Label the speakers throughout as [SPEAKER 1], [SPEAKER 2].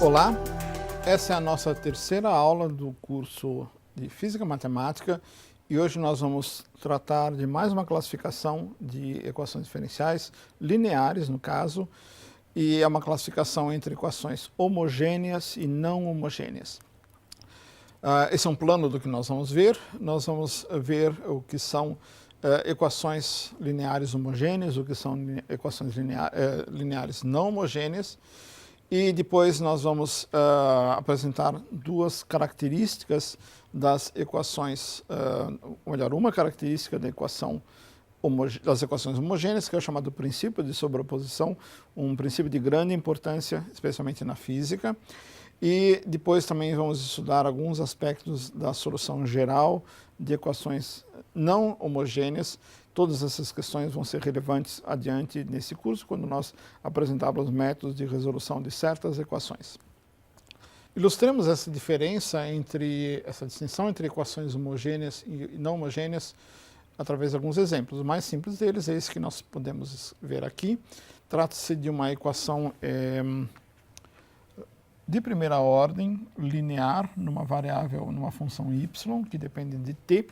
[SPEAKER 1] Olá, essa é a nossa terceira aula do curso de Física Matemática e hoje nós vamos tratar de mais uma classificação de equações diferenciais lineares, no caso, e é uma classificação entre equações homogêneas e não homogêneas. Esse é um plano do que nós vamos ver. Nós vamos ver o que são equações lineares homogêneas, o que são equações lineares não homogêneas. E depois nós vamos apresentar duas características das equações, ou melhor, uma característica da das equações homogêneas, que é o chamado princípio de sobreposição, um princípio de grande importância, especialmente na física. E depois também vamos estudar alguns aspectos da solução geral de equações não homogêneas. Todas essas questões vão ser relevantes adiante nesse curso, quando nós apresentarmos os métodos de resolução de certas equações. Ilustremos essa distinção entre equações homogêneas e não homogêneas através de alguns exemplos. O mais simples deles é esse que nós podemos ver aqui. Trata-se de uma equação de primeira ordem, linear, numa variável, numa função y, que depende de t.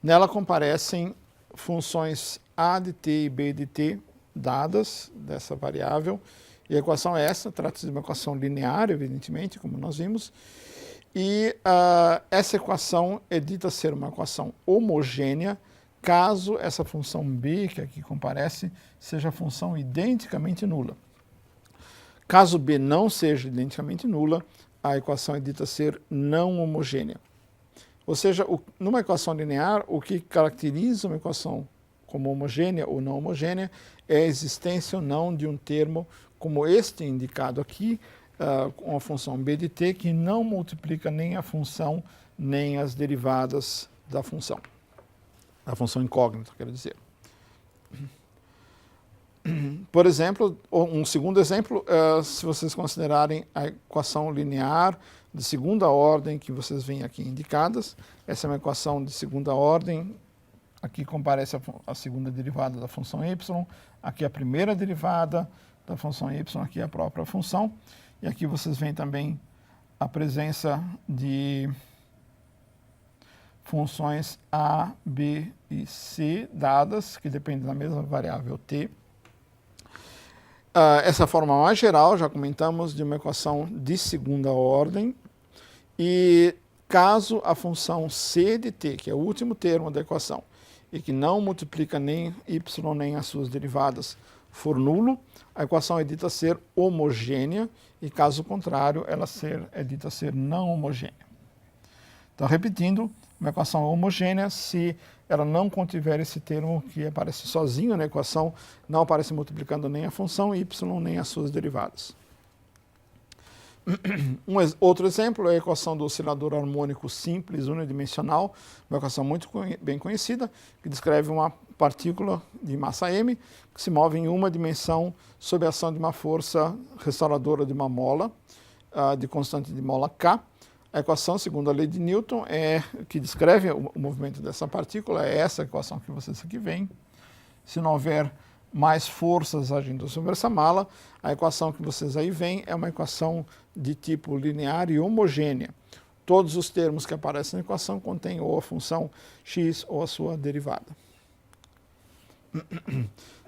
[SPEAKER 1] Nela comparecem funções a de t e b de t dadas dessa variável. E a equação é essa, trata-se de uma equação linear, evidentemente, como nós vimos. E essa equação é dita ser uma equação homogênea, caso essa função b, que aqui comparece, seja função identicamente nula. Caso b não seja identicamente nula, a equação é dita ser não homogênea. Ou seja, numa equação linear, o que caracteriza uma equação como homogênea ou não homogênea é a existência ou não de um termo como este indicado aqui, com a função b de t, que não multiplica nem a função, nem as derivadas da função. A função incógnita, quero dizer. Por exemplo, um segundo exemplo, se vocês considerarem a equação linear de segunda ordem que vocês veem aqui indicadas, essa é uma equação de segunda ordem, aqui comparece a segunda derivada da função y, aqui a primeira derivada da função y, aqui a própria função, e aqui vocês veem também a presença de funções a, b e c dadas, que dependem da mesma variável t. Essa forma mais geral, já comentamos, de uma equação de segunda ordem, e caso a função c de t, que é o último termo da equação, e que não multiplica nem y nem as suas derivadas, for nulo, a equação é dita ser homogênea, e caso contrário, ela é dita ser não homogênea. Então, repetindo, uma equação homogênea se ela não contiver esse termo que aparece sozinho na equação, não aparece multiplicando nem a função y nem as suas derivadas. Outro exemplo é a equação do oscilador harmônico simples unidimensional, uma equação muito bem conhecida, que descreve uma partícula de massa m que se move em uma dimensão sob a ação de uma força restauradora de uma mola, de constante de mola k. A equação, segundo a lei de Newton, que descreve o movimento dessa partícula, é essa equação que vocês aqui veem. Se não houver mais forças agindo sobre essa mala, a equação que vocês aí veem é uma equação de tipo linear e homogênea. Todos os termos que aparecem na equação contêm ou a função x ou a sua derivada.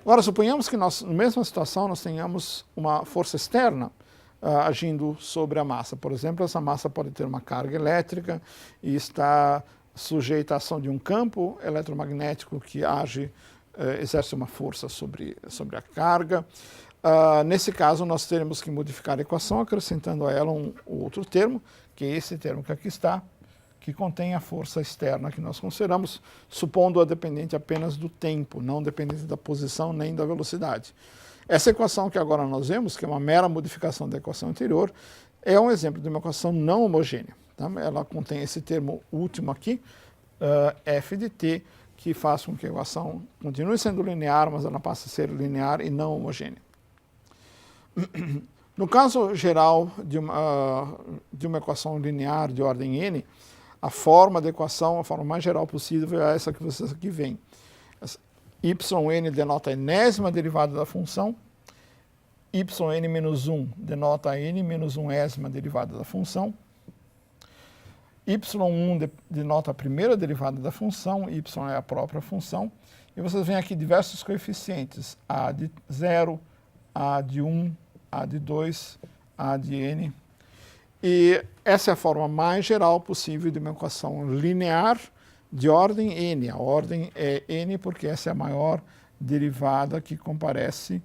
[SPEAKER 1] Agora, suponhamos que na mesma situação nós tenhamos uma força externa agindo sobre a massa. Por exemplo, essa massa pode ter uma carga elétrica e está sujeita à ação de um campo eletromagnético que exerce uma força sobre a carga. Nesse caso, nós teremos que modificar a equação acrescentando a ela um outro termo, que é esse termo que aqui está, que contém a força externa que nós consideramos, supondo-a dependente apenas do tempo, não dependente da posição nem da velocidade. Essa equação que agora nós vemos, que é uma mera modificação da equação anterior, é um exemplo de uma equação não homogênea. Tá? Ela contém esse termo último aqui, f de t, que faz com que a equação continue sendo linear, mas ela passa a ser linear e não homogênea. No caso geral de uma equação linear de ordem n, a forma da equação, a forma mais geral possível, é essa que vocês aqui veem. yn denota a enésima derivada da função, yn-1 denota a n-1ª derivada da função. y1 denota a primeira derivada da função, y é a própria função. E vocês veem aqui diversos coeficientes, a de 0, a de 1, a de 2, a de n. E essa é a forma mais geral possível de uma equação linear de ordem n. A ordem é n porque essa é a maior derivada que comparece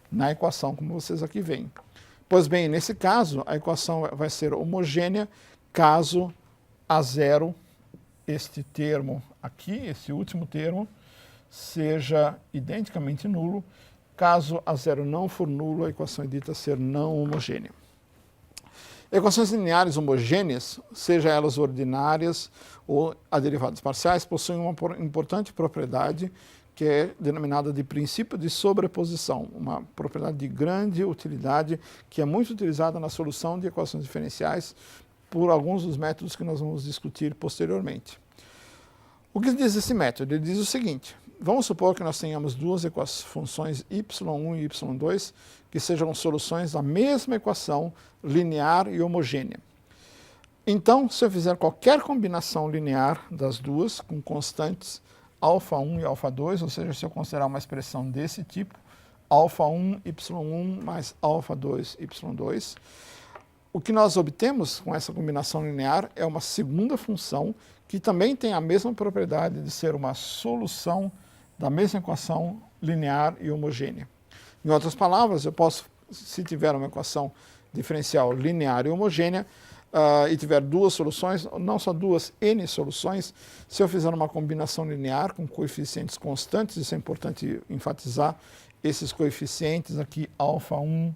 [SPEAKER 1] na equação, como vocês aqui veem. Pois bem, nesse caso, a equação vai ser homogênea caso A0, este termo aqui, esse último termo, seja identicamente nulo. Caso A0 não for nulo, a equação é dita ser não homogênea. Equações lineares homogêneas, seja elas ordinárias ou a derivadas parciais, possuem uma importante propriedade que é denominada de princípio de sobreposição, uma propriedade de grande utilidade que é muito utilizada na solução de equações diferenciais por alguns dos métodos que nós vamos discutir posteriormente. O que diz esse método? Ele diz o seguinte: vamos supor que nós tenhamos duas funções y1 e y2 que sejam soluções da mesma equação linear e homogênea. Então, se eu fizer qualquer combinação linear das duas com constantes α1 e α2, ou seja, se eu considerar uma expressão desse tipo, α1, y1 mais α2, y2, o que nós obtemos com essa combinação linear é uma segunda função que também tem a mesma propriedade de ser uma solução da mesma equação linear e homogênea. Em outras palavras, eu posso, se tiver uma equação diferencial linear e homogênea, e tiver duas soluções, não só duas, n soluções, se eu fizer uma combinação linear com coeficientes constantes, isso é importante enfatizar, esses coeficientes aqui, α1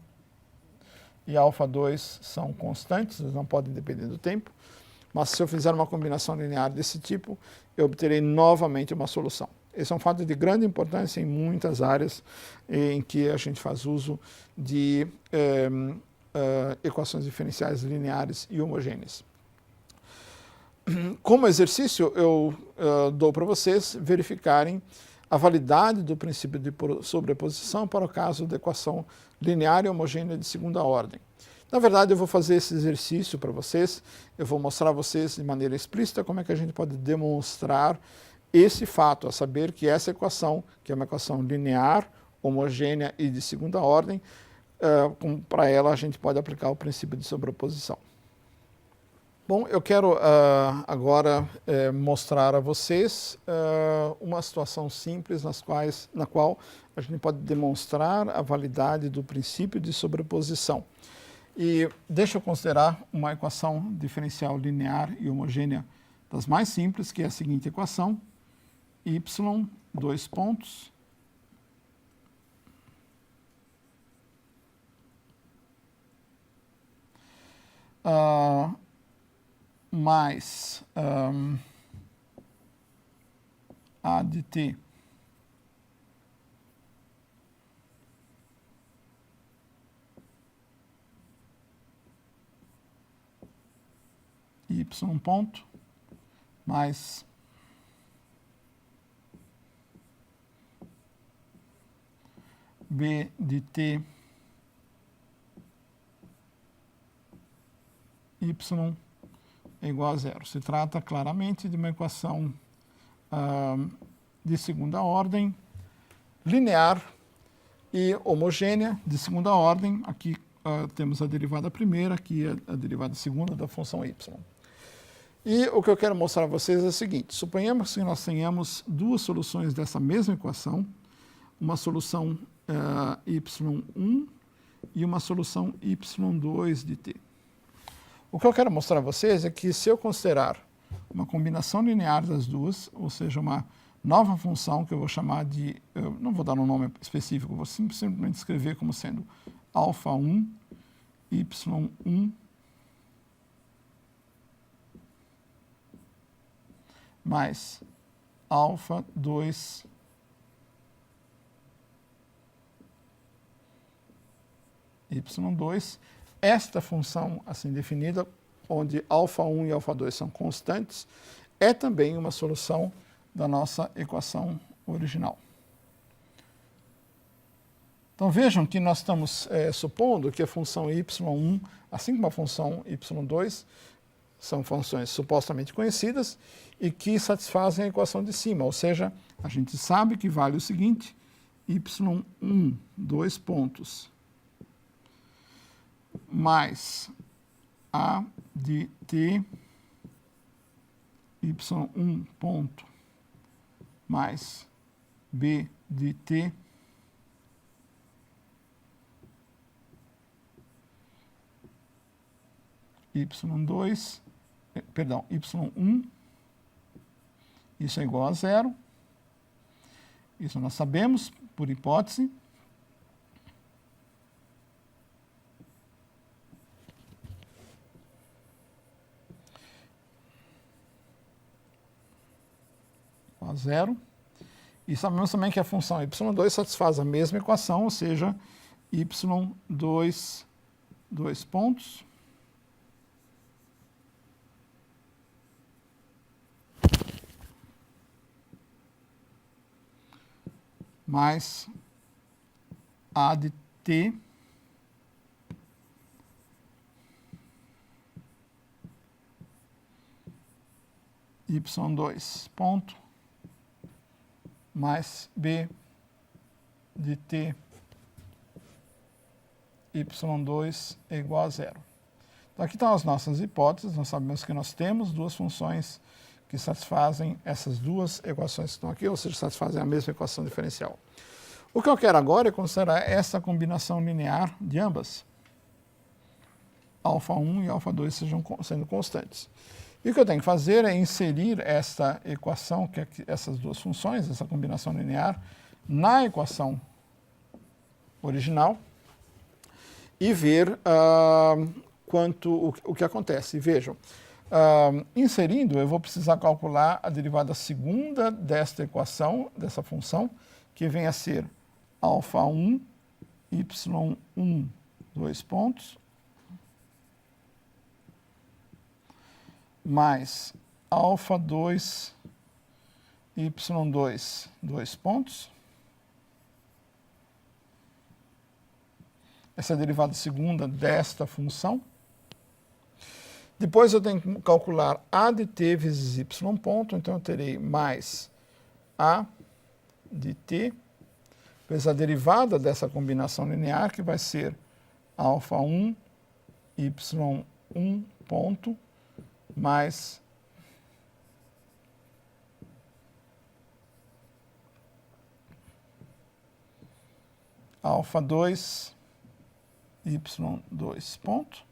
[SPEAKER 1] e α2 são constantes, eles não podem depender do tempo, mas se eu fizer uma combinação linear desse tipo, eu obterei novamente uma solução. Esse é um fato de grande importância em muitas áreas em que a gente faz uso de equações diferenciais lineares e homogêneas. Como exercício, eu dou para vocês verificarem a validade do princípio de sobreposição para o caso da equação linear e homogênea de segunda ordem. Na verdade, eu vou fazer esse exercício para vocês, eu vou mostrar a vocês de maneira explícita como é que a gente pode demonstrar esse fato, a saber que essa equação, que é uma equação linear, homogênea e de segunda ordem, para ela a gente pode aplicar o princípio de sobreposição. Bom, eu quero agora mostrar a vocês uma situação simples na qual a gente pode demonstrar a validade do princípio de sobreposição. E deixa eu considerar uma equação diferencial linear e homogênea das mais simples, que é a seguinte equação: y, dois pontos, mais a de t y ponto mais b de t y é igual a zero. Se trata claramente de uma equação de segunda ordem, linear e homogênea de segunda ordem. Aqui temos a derivada primeira, aqui a derivada segunda da função y. E o que eu quero mostrar a vocês é o seguinte: suponhamos que nós tenhamos duas soluções dessa mesma equação, uma solução y1 e uma solução y2 de t. O que eu quero mostrar a vocês é que se eu considerar uma combinação linear das duas, ou seja, uma nova função que eu vou chamar de, eu não vou dar um nome específico, vou simplesmente escrever como sendo α1, y1 mais α2 y2, esta função assim definida, onde α1 e α2 são constantes, é também uma solução da nossa equação original. Então vejam que nós estamos supondo que a função y1, assim como a função y2, são funções supostamente conhecidas e que satisfazem a equação de cima, ou seja, a gente sabe que vale o seguinte, y1, 2 pontos, mais a de t, y1 ponto, mais b de t, y2, perdão, y1, isso é igual a zero, isso nós sabemos, por hipótese. Igual a zero. E sabemos também que a função y2 satisfaz a mesma equação, ou seja, y2, 2 pontos, mais a de t, y2 ponto, mais b de t, y2 é igual a zero. Então aqui estão as nossas hipóteses, nós sabemos que nós temos duas funções que satisfazem essas duas equações que estão aqui, ou seja, satisfazem a mesma equação diferencial. O que eu quero agora é considerar essa combinação linear de ambas. α1 e α2 sejam sendo constantes. E o que eu tenho que fazer é inserir essa equação, que é essas duas funções, essa combinação linear, na equação original e ver o que acontece. Vejam, inserindo, eu vou precisar calcular a derivada segunda desta equação, dessa função, que vem a ser α1, y1, 2 pontos, mais α2, y2, 2 pontos. Essa é a derivada segunda desta função. Depois eu tenho que calcular a de t vezes y ponto, então eu terei mais a de t, vezes a derivada dessa combinação linear, que vai ser α1, y1 ponto, mais α2, y2 ponto,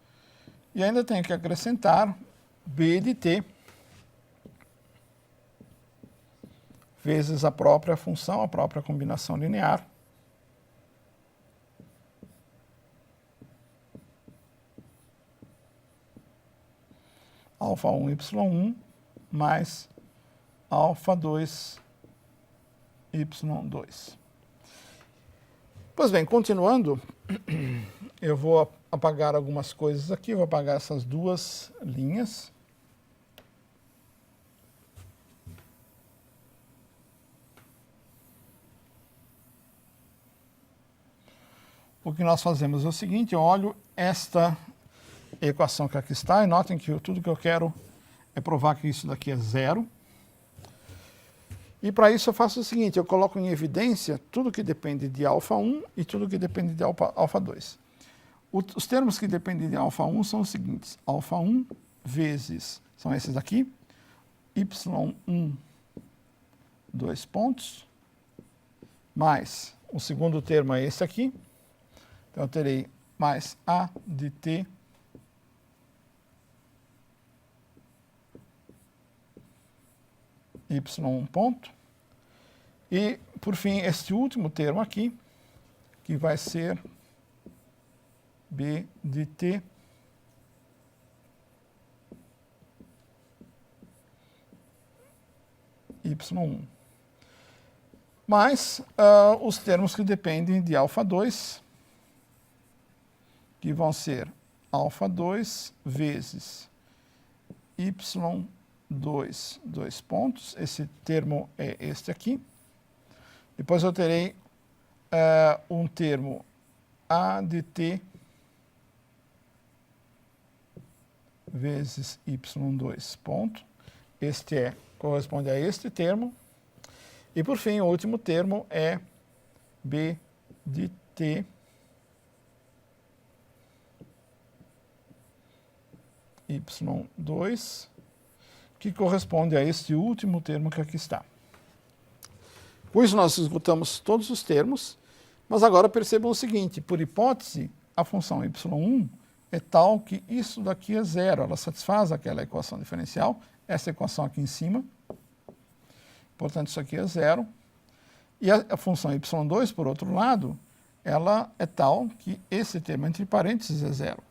[SPEAKER 1] e ainda tenho que acrescentar b de t vezes a própria função, a própria combinação linear, α1, y1 mais α2, y2. Pois bem, continuando, eu vou apagar algumas coisas aqui, vou apagar essas duas linhas. O que nós fazemos é o seguinte, eu olho esta equação que aqui está, e notem que tudo que eu quero é provar que isso daqui é zero. E para isso eu faço o seguinte, eu coloco em evidência tudo que depende de α1 e tudo que depende de α2. Os termos que dependem de α1 são os seguintes, α1 vezes, são esses aqui, y1, 2 pontos, mais o segundo termo é esse aqui, então eu terei mais a de t y1 ponto, e por fim este último termo aqui, que vai ser b de t y1, mais os termos que dependem de α2, que vão ser α2 vezes y2, 2 pontos, esse termo é este aqui. Depois eu terei um termo A de t vezes y2, ponto. Este corresponde a este termo. E, por fim, o último termo é b de t y2, que corresponde a este último termo que aqui está. Com isso, nós esgotamos todos os termos, mas agora percebam o seguinte: por hipótese, a função y1 é tal que isso daqui é zero, ela satisfaz aquela equação diferencial, essa equação aqui em cima, portanto, isso aqui é zero. E a função y2, por outro lado, ela é tal que esse termo entre parênteses é zero,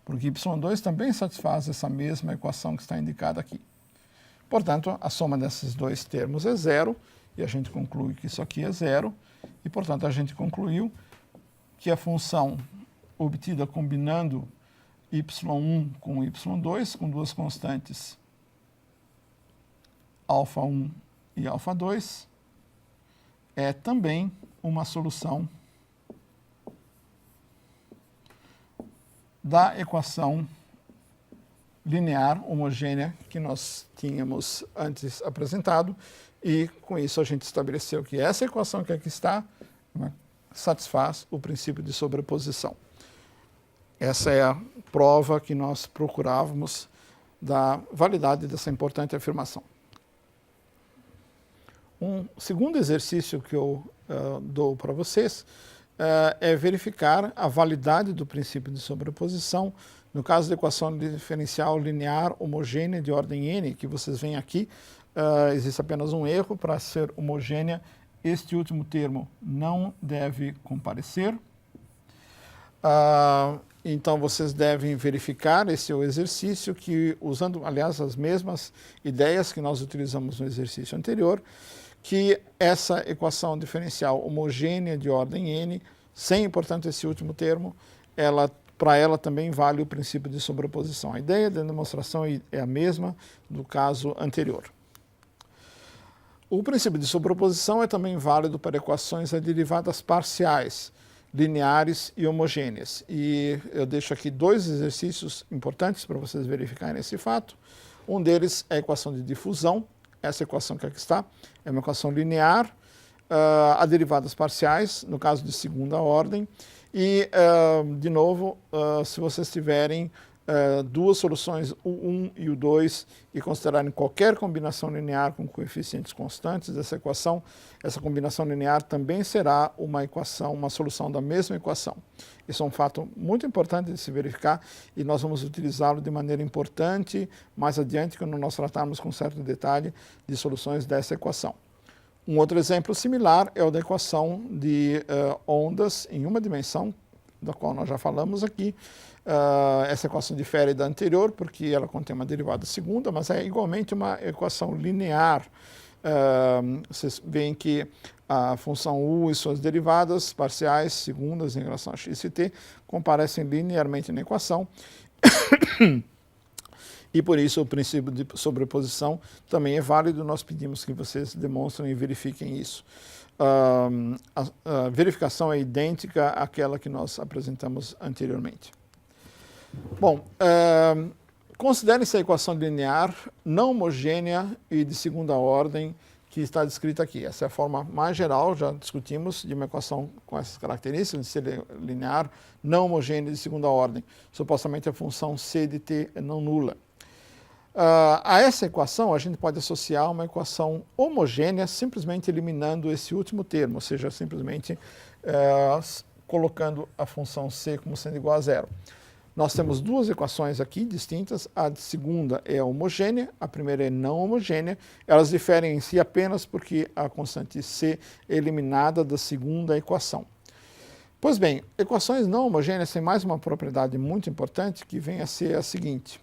[SPEAKER 1] porque y2 também satisfaz essa mesma equação que está indicada aqui. Portanto, a soma desses dois termos é zero, e a gente conclui que isso aqui é zero, e, portanto, a gente concluiu que a função obtida combinando y1 com y2, com duas constantes α1 e α2, é também uma solução da equação linear homogênea que nós tínhamos antes apresentado, e com isso a gente estabeleceu que essa equação que aqui está, né, satisfaz o princípio de sobreposição. Essa é a prova que nós procurávamos da validade dessa importante afirmação. Um segundo exercício que eu dou para vocês é verificar a validade do princípio de sobreposição no caso da equação diferencial linear homogênea de ordem n, que vocês veem aqui. Existe apenas um erro: para ser homogênea, este último termo não deve comparecer. Então, vocês devem verificar, esse é o exercício, que usando, aliás, as mesmas ideias que nós utilizamos no exercício anterior, que essa equação diferencial homogênea de ordem n, sem, portanto, esse último termo, para ela também vale o princípio de sobreposição. A ideia da demonstração é a mesma do caso anterior. O princípio de sobreposição é também válido para equações a derivadas parciais, lineares e homogêneas. E eu deixo aqui dois exercícios importantes para vocês verificarem esse fato. Um deles é a equação de difusão. Essa equação que aqui está é uma equação linear a derivadas parciais, no caso de segunda ordem. E, de novo, se vocês tiverem duas soluções, o 1 e o 2, e considerarem qualquer combinação linear com coeficientes constantes dessa equação, essa combinação linear também será uma equação, uma solução da mesma equação. Isso é um fato muito importante de se verificar, e nós vamos utilizá-lo de maneira importante mais adiante, quando nós tratarmos com certo detalhe de soluções dessa equação. Um outro exemplo similar é o da equação de ondas em uma dimensão, da qual nós já falamos aqui. Essa equação difere da anterior, porque ela contém uma derivada segunda, mas é igualmente uma equação linear. Vocês veem que a função u e suas derivadas parciais segundas em relação a x e t comparecem linearmente na equação. E por isso o princípio de sobreposição também é válido. Nós pedimos que vocês demonstrem e verifiquem isso. A verificação é idêntica àquela que nós apresentamos anteriormente. Bom, considere essa equação linear não homogênea e de segunda ordem que está descrita aqui. Essa é a forma mais geral, já discutimos, de uma equação com essas características, de ser linear não homogênea de segunda ordem. Supostamente a função c de t é não nula. A essa equação, a gente pode associar uma equação homogênea simplesmente eliminando esse último termo, ou seja, simplesmente colocando a função c como sendo igual a zero. Nós temos duas equações aqui distintas. A segunda é homogênea, a primeira é não homogênea. Elas diferem em si apenas porque a constante c é eliminada da segunda equação. Pois bem, equações não homogêneas têm mais uma propriedade muito importante, que vem a ser a seguinte.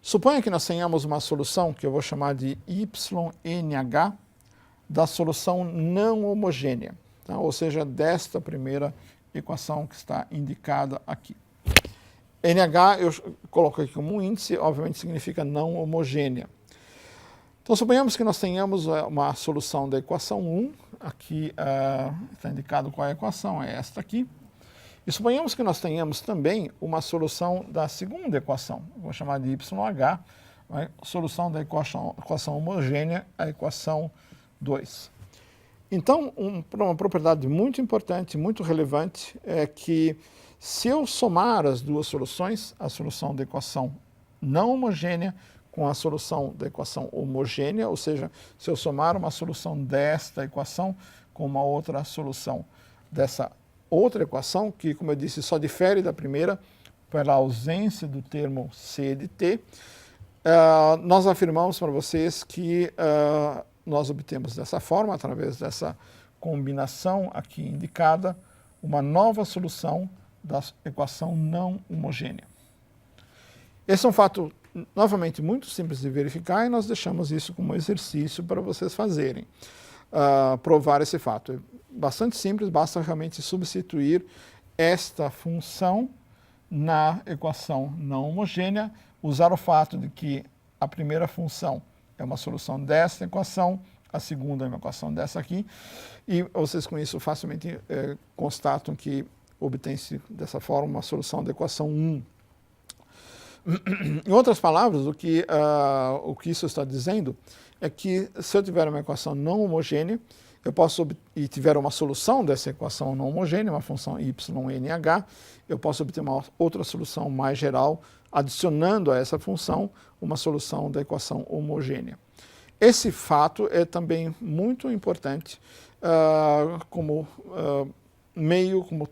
[SPEAKER 1] Suponha que nós tenhamos uma solução que eu vou chamar de YNH da solução não homogênea, tá? Ou seja, desta primeira equação que está indicada aqui. NH eu coloco aqui como um índice, obviamente significa não homogênea. Então, suponhamos que nós tenhamos uma solução da equação 1, aqui está indicado qual é a equação, é esta aqui. E suponhamos que nós tenhamos também uma solução da segunda equação, vou chamar de YH, né? Solução da equação homogênea, a equação 2. Então, uma propriedade muito importante, muito relevante, é que se eu somar as duas soluções, a solução da equação não homogênea com a solução da equação homogênea, ou seja, se eu somar uma solução desta equação com uma outra solução dessa outra equação, que, como eu disse, só difere da primeira pela ausência do termo C de T, nós afirmamos para vocês que nós obtemos dessa forma, através dessa combinação aqui indicada, uma nova solução da equação não homogênea. Esse é um fato, novamente, muito simples de verificar e nós deixamos isso como exercício para vocês fazerem, provar esse fato. É bastante simples, basta realmente substituir esta função na equação não homogênea, usar o fato de que a primeira função é uma solução desta equação, a segunda é uma equação dessa aqui, e vocês com isso facilmente constatam que obtém-se dessa forma uma solução da equação 1. Em outras palavras, o que isso está dizendo é que se eu tiver uma equação não homogênea, e tiver uma solução dessa equação não homogênea, uma função YNH, eu posso obter uma outra solução mais geral, adicionando a essa função uma solução da equação homogênea. Esse fato é também muito importante como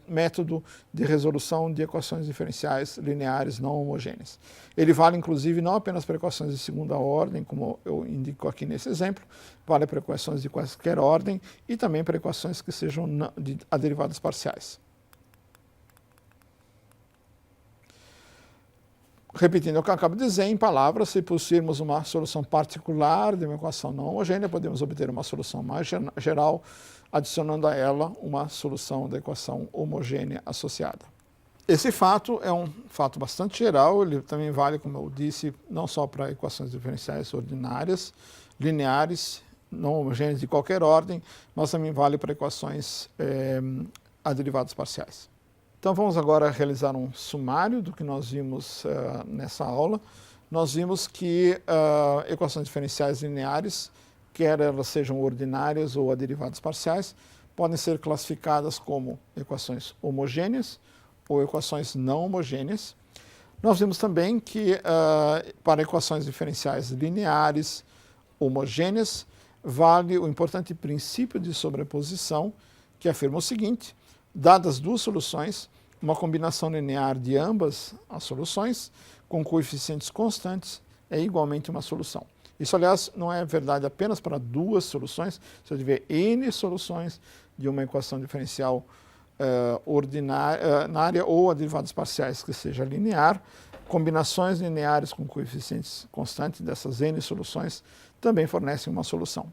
[SPEAKER 1] método de resolução de equações diferenciais lineares não homogêneas. Ele vale, inclusive, não apenas para equações de segunda ordem, como eu indico aqui nesse exemplo, vale para equações de qualquer ordem e também para equações que sejam a derivadas parciais. Repetindo o que eu acabo de dizer, em palavras, se possuirmos uma solução particular de uma equação não homogênea, podemos obter uma solução mais geral, adicionando a ela uma solução da equação homogênea associada. Esse fato é um fato bastante geral, ele também vale, como eu disse, não só para equações diferenciais ordinárias, lineares, não homogêneas de qualquer ordem, mas também vale para equações a derivadas parciais. Então vamos agora realizar um sumário do que nós vimos nessa aula. Nós vimos que equações diferenciais lineares, quer elas sejam ordinárias ou a derivadas parciais, podem ser classificadas como equações homogêneas ou equações não homogêneas. Nós vimos também que para equações diferenciais lineares homogêneas, vale o importante princípio de sobreposição, que afirma o seguinte: dadas duas soluções, uma combinação linear de ambas as soluções, com coeficientes constantes, é igualmente uma solução. Isso, aliás, não é verdade apenas para duas soluções. Se eu tiver N soluções de uma equação diferencial ordinária ou a derivadas parciais que seja linear, combinações lineares com coeficientes constantes dessas N soluções também fornecem uma solução.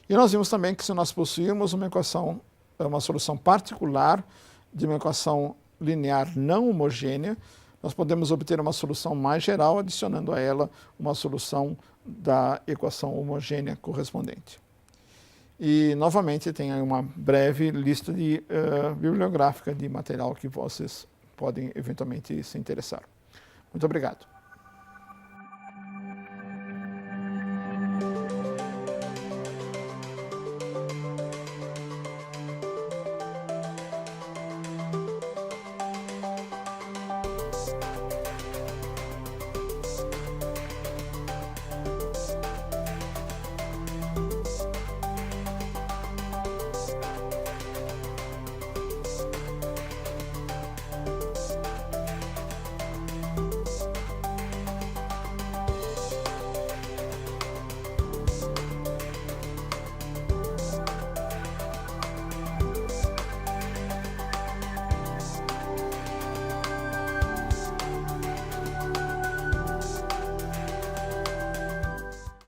[SPEAKER 1] E nós vimos também que se nós possuirmos uma solução particular de uma equação linear não homogênea, nós podemos obter uma solução mais geral, adicionando a ela uma solução da equação homogênea correspondente. E, novamente, tem aí uma breve lista bibliográfica de material que vocês podem eventualmente se interessar. Muito obrigado.